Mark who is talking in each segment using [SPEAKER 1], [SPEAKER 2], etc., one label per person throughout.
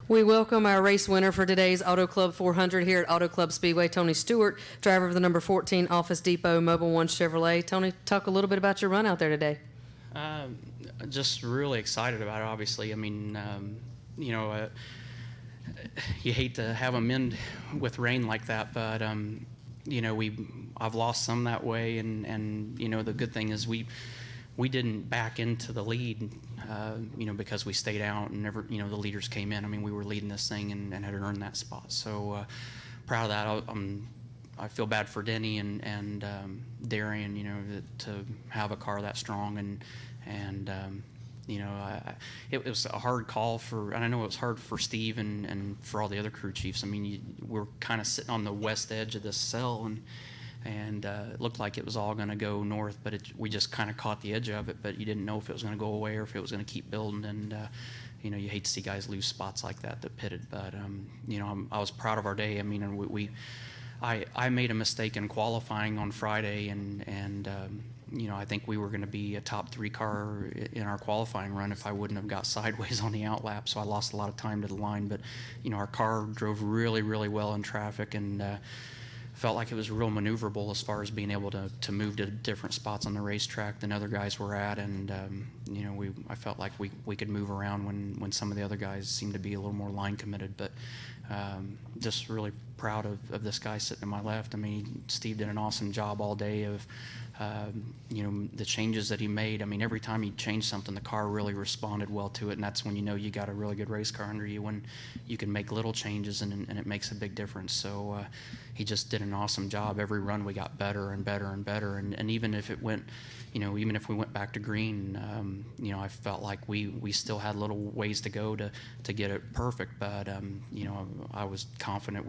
[SPEAKER 1] We welcome our race winner for today's Auto Club 400 here at Auto Club Speedway, Tony Stewart, driver of the number 14 Office Depot Mobil 1 Chevrolet. Tony, talk a little bit about your run out there today.
[SPEAKER 2] Just really excited about it, obviously. I mean, you hate to have them end with rain like that, but, I've lost some that way, and the good thing is we didn't back into the lead, because we stayed out and never, the leaders came in. I mean, we were leading this thing and had earned that spot. So proud of that. I feel bad for Denny and Darian, to have a car that strong, and it was a hard call and I know it was hard for Steve and for all the other crew chiefs. I mean, we're kind of sitting on the west edge of this cell, and it looked like it was all going to go north, but we just kind of caught the edge of it, but you didn't know if it was going to go away or if it was going to keep building, and you hate to see guys lose spots like that pitted, but I was proud of our day. I mean, I made a mistake in qualifying on Friday, and I think we were going to be a top 3 car in our qualifying run if I wouldn't have got sideways on the outlap, so I lost a lot of time to the line, but our car drove really, really well in traffic, and felt like it was real maneuverable as far as being able to move to different spots on the racetrack than other guys were at, and I felt like we could move around when some of the other guys seemed to be a little more line committed, but just really proud of this guy sitting to my left. I mean, Steve did an awesome job all day of the changes that he made. I mean, every time he changed something, the car really responded well to it, and that's when you got a really good race car under you, when you can make little changes and it makes a big difference. So he just did an awesome job. Every run we got better and better and better, and even if it went, even if we went back to green, I felt like we still had little ways to go to get it perfect, but I was confident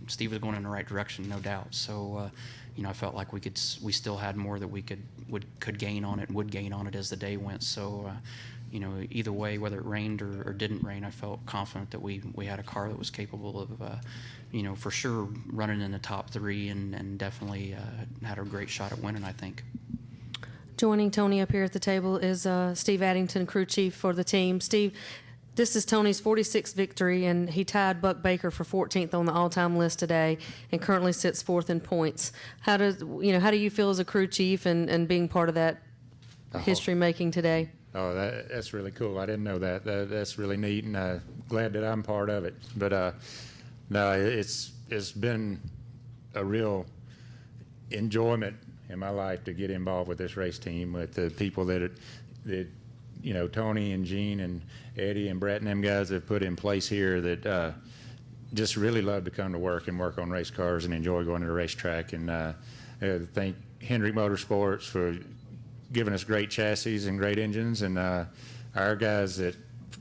[SPEAKER 2] Steve was going in the right direction, no doubt. So I felt like we still had more that we could gain on it and would gain on it as the day went. So either way, whether it rained or didn't rain, I felt confident that we had a car that was capable of for sure running in the top 3, and definitely had a great shot at winning, I think.
[SPEAKER 1] Joining Tony up here at the table is Steve Addington, crew chief for the team. Steve, this is Tony's 46th victory, and he tied Buck Baker for 14th on the all-time list today, and currently sits 4th in points. How do you feel as a crew chief and being part of that history making today?
[SPEAKER 3] Oh, that's really cool. I didn't know that. That's really neat, and glad that I'm part of it. But no, it's been a real enjoyment in my life to get involved with this race team, with the people that Tony and Gene and Eddie and Brett and them guys have put in place here, that just really love to come to work and work on race cars and enjoy going to the racetrack. And thank Hendrick Motorsports for giving us great chassis and great engines, and our guys that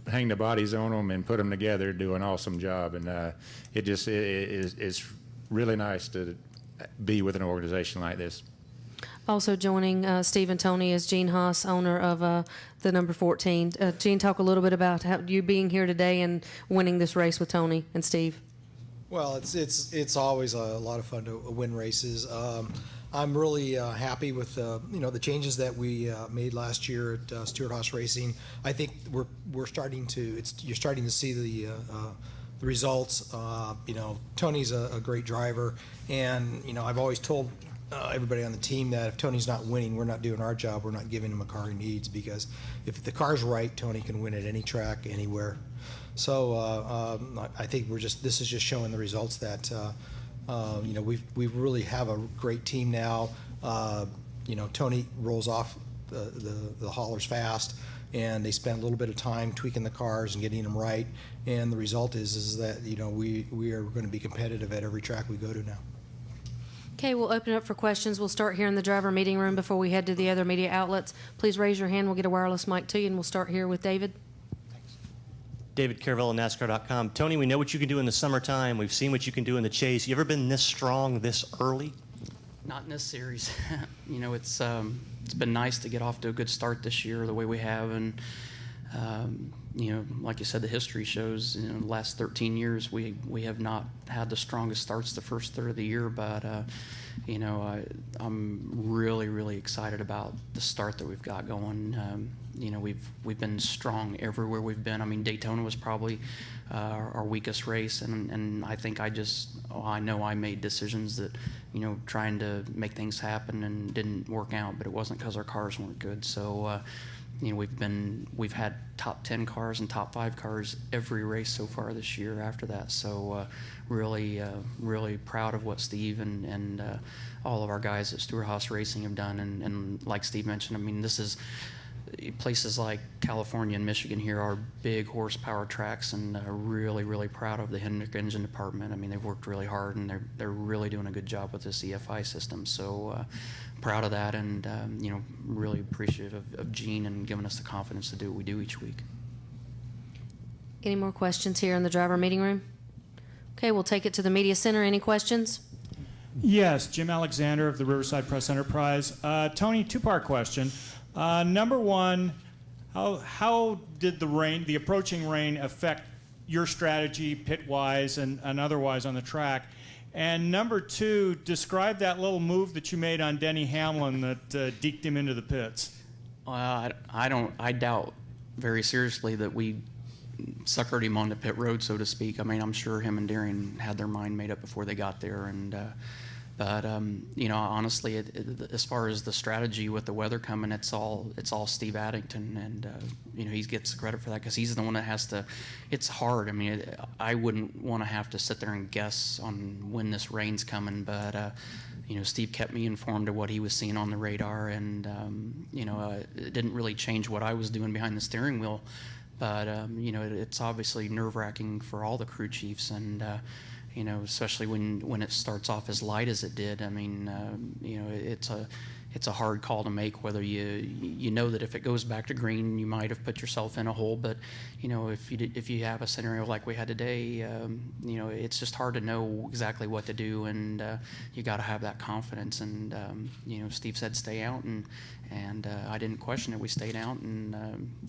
[SPEAKER 3] hang the bodies on them and put them together do an awesome job. And it's really nice to be with an organization like this.
[SPEAKER 1] Also joining Steve and Tony is Gene Haas, owner of the number 14. Gene, talk a little bit about how you being here today and winning this race with Tony and Steve.
[SPEAKER 4] Well, it's always a lot of fun to win races. I'm really happy with the changes that we made last year at Stewart Haas Racing. I think you're starting to see the results. Tony's a great driver, and I've always told everybody on the team that if Tony's not winning, we're not doing our job. We're not giving him a car he needs, because if the car's right, Tony can win at any track, anywhere. So I think this is just showing the results that we really have a great team now. Tony rolls off the haulers fast, and they spend a little bit of time tweaking the cars and getting them right. And the result is that we are going to be competitive at every track we go to now.
[SPEAKER 1] Okay, we'll open it up for questions. We'll start here in the driver meeting room before we head to the other media outlets. Please raise your hand. We'll get a wireless mic to you, and we'll start here with David.
[SPEAKER 5] Thanks. David Caravella, NASCAR.com. Tony, we know what you can do in the summertime. We've seen what you can do in the chase. You ever been this strong this early?
[SPEAKER 2] Not in this series. It's been nice to get off to a good start this year the way we have, and like you said, the history shows the last 13 years we have not had the strongest starts the first third of the year, but I'm really, really excited about the start that we've got going. you know, we've been strong everywhere we've been. I mean, Daytona was probably our weakest race, and I think I know I made decisions that, you know, trying to make things happen and didn't work out, but it wasn't because our cars weren't good. So, you know, we've had top 10 cars and top 5 cars every race so far this year after that. So really proud of what Steve and all of our guys at Stewart Haas Racing have done. And like Steve mentioned, I mean, this is places like California and Michigan here are big horsepower tracks, and really proud of the Hendrick engine department. I mean, they've worked really hard, and they're really doing a good job with this EFI system. So proud of that, and you know, really appreciative of Gene and giving us the confidence to do what we do each week.
[SPEAKER 1] Any more questions here in the driver meeting room? Okay, we'll take it to the media center. Any questions?
[SPEAKER 6] Yes, Jim Alexander of the Riverside Press Enterprise. Tony, two-part question. Number one, how did the approaching rain affect your strategy pit-wise and otherwise on the track? And number two, describe that little move that you made on Denny Hamlin that deked him into the pits.
[SPEAKER 2] I doubt very seriously that we suckered him on the pit road, so to speak. I mean, I'm sure him and Darian had their mind made up before they got there, and but you know, honestly, as far as the strategy with the weather coming, it's all Steve Addington, and you know, he gets the credit for that because he's the one that has to. It's hard. I mean, I wouldn't want to have to sit there and guess on when this rain's coming, but you know, Steve kept me informed of what he was seeing on the radar, and you know, it didn't really change what I was doing behind the steering wheel, but you know, it's obviously nerve-wracking for all the crew chiefs, and you know, especially when it starts off as light as it did. I mean, you know, it's a hard call to make, whether you know that if it goes back to green, you might have put yourself in a hole, but you know, if you have a scenario like we had today, you know, it's just hard to know exactly what to do, and you got to have that confidence. And you know, Steve said stay out, and I didn't question it. We stayed out, and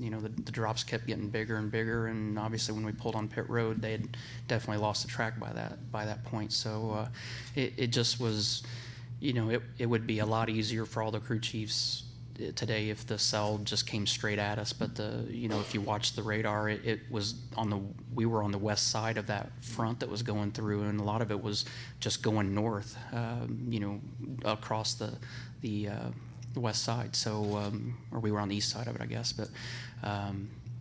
[SPEAKER 2] you know, the drops kept getting bigger and bigger, and obviously when we pulled on pit road, they had definitely lost the track by that point. So it just was. You know, it would be a lot easier for all the crew chiefs today if the cell just came straight at us. But you know, if you watch the radar, it was we were on the west side of that front that was going through, and a lot of it was just going north. You know, across the west side. So, or we were on the east side of it, I guess. But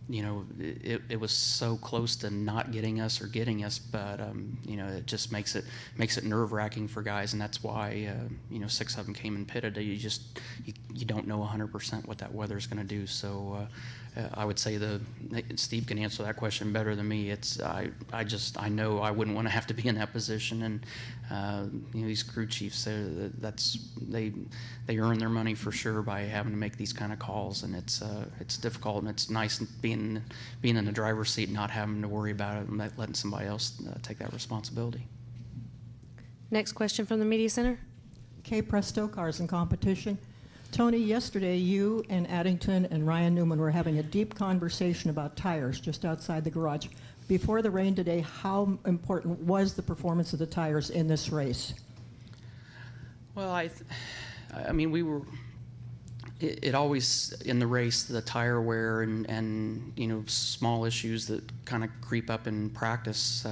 [SPEAKER 2] you know, it was so close to not getting us or getting us, but you know, it just makes it nerve-wracking for guys, and that's why you know, 6 of them came and pitted. You don't know 100% what that weather's going to do. So I would say Steve can answer that question better than me. I know I wouldn't want to have to be in that position, and you know, these crew chiefs, they earn their money for sure by having to make these kind of calls, and it's difficult, and it's nice being in the driver's seat and not having to worry about it and letting somebody else take that responsibility.
[SPEAKER 1] Next question from the media center.
[SPEAKER 7] Kay Presto, Cars in Competition. Tony, yesterday you and Addington and Ryan Newman were having a deep conversation about tires just outside the garage. Before the rain today, how important was the performance of the tires in this race? Well,
[SPEAKER 2] I mean, we were. It always, in the race, the tire wear and you know, small issues that kind of creep up in practice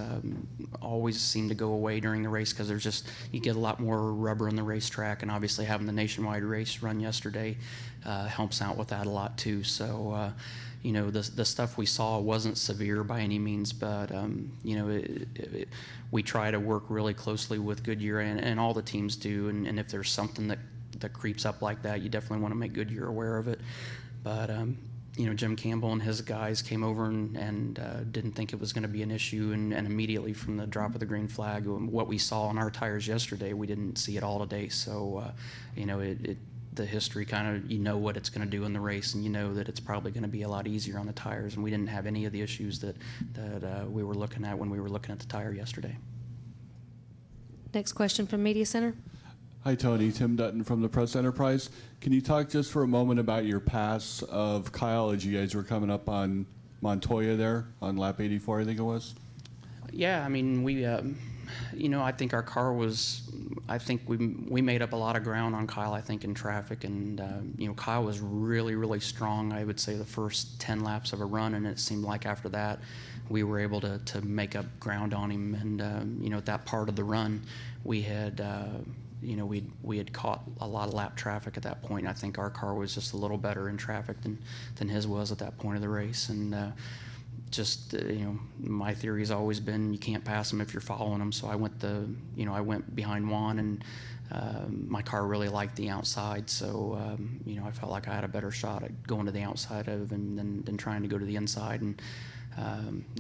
[SPEAKER 2] always seem to go away during the race, because you get a lot more rubber on the racetrack, and obviously having the nationwide race run yesterday helps out with that a lot too. So you know, the stuff we saw wasn't severe by any means, but you know, we try to work really closely with Goodyear, and all the teams do, and if there's something that creeps up like that, you definitely want to make Goodyear aware of it. But you know, Jim Campbell and his guys came over and didn't think it was going to be an issue, and immediately from the drop of the green flag, what we saw on our tires yesterday, we didn't see it all today. So you know, the history kind of, you know what it's going to do in the race, and you know that it's probably going to be a lot easier on the tires, and we didn't have any of the issues that we were looking at when we were looking at the tire yesterday.
[SPEAKER 1] Next question from media center.
[SPEAKER 8] Hi, Tony. Tim Dutton from the Press Enterprise. Can you talk just for a moment about your pass of Kyle as you guys were coming up on Montoya there on lap 84, I think it was?
[SPEAKER 2] Yeah, I mean, I think our car was, I think we made up a lot of ground on Kyle, I think, in traffic. And, Kyle was really, really strong, I would say, the first 10 laps of a run. And it seemed like after that, we were able to make up ground on him. And, at that part of the run, we had, we had caught a lot of lap traffic at that point. I think our car was just a little better in traffic than his was at that point of the race. And, my theory has always been you can't pass them if you're following them. So I went behind Juan, and my car really liked the outside. So I felt like I had a better shot at going to the outside of him than trying to go to the inside, and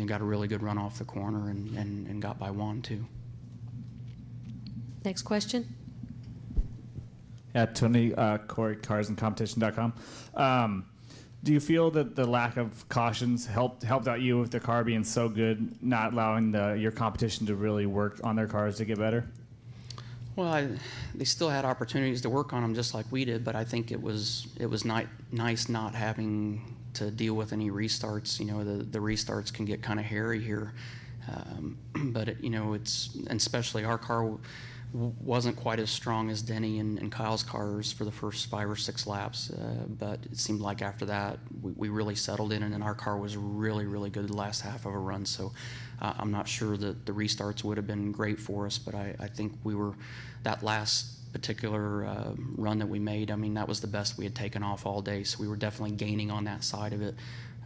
[SPEAKER 2] got a really good run off the corner and got by Juan too.
[SPEAKER 1] Next question.
[SPEAKER 9] Yeah, Tony, Corey, carsandcompetition.com. Do you feel that the lack of cautions helped out you with the car being so good, not allowing your competition to really work on their cars to get better?
[SPEAKER 2] Well, they still had opportunities to work on them just like we did, but I think it was nice not having to deal with any restarts. The restarts can get kind of hairy here, but it's, and especially our car wasn't quite as strong as Denny and Kyle's cars for the first 5 or 6 laps, but it seemed like after that we really settled in, and our car was really, really good the last half of a run. So I'm not sure that the restarts would have been great for us, but I think that last particular run that we made, that was the best we had taken off all day, so we were definitely gaining on that side of it.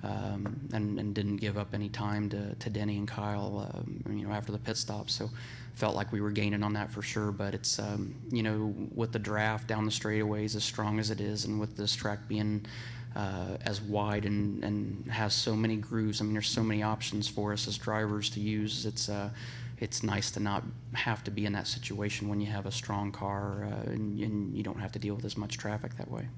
[SPEAKER 2] And didn't give up any time to Denny and Kyle, after the pit stop. So felt like we were gaining on that for sure. But it's, with the draft down the straightaways as strong as it is, and with this track being as wide and has so many grooves, there's so many options for us as drivers to use. It's nice to not have to be in that situation when you have a strong car and you don't have to deal with as much traffic that way.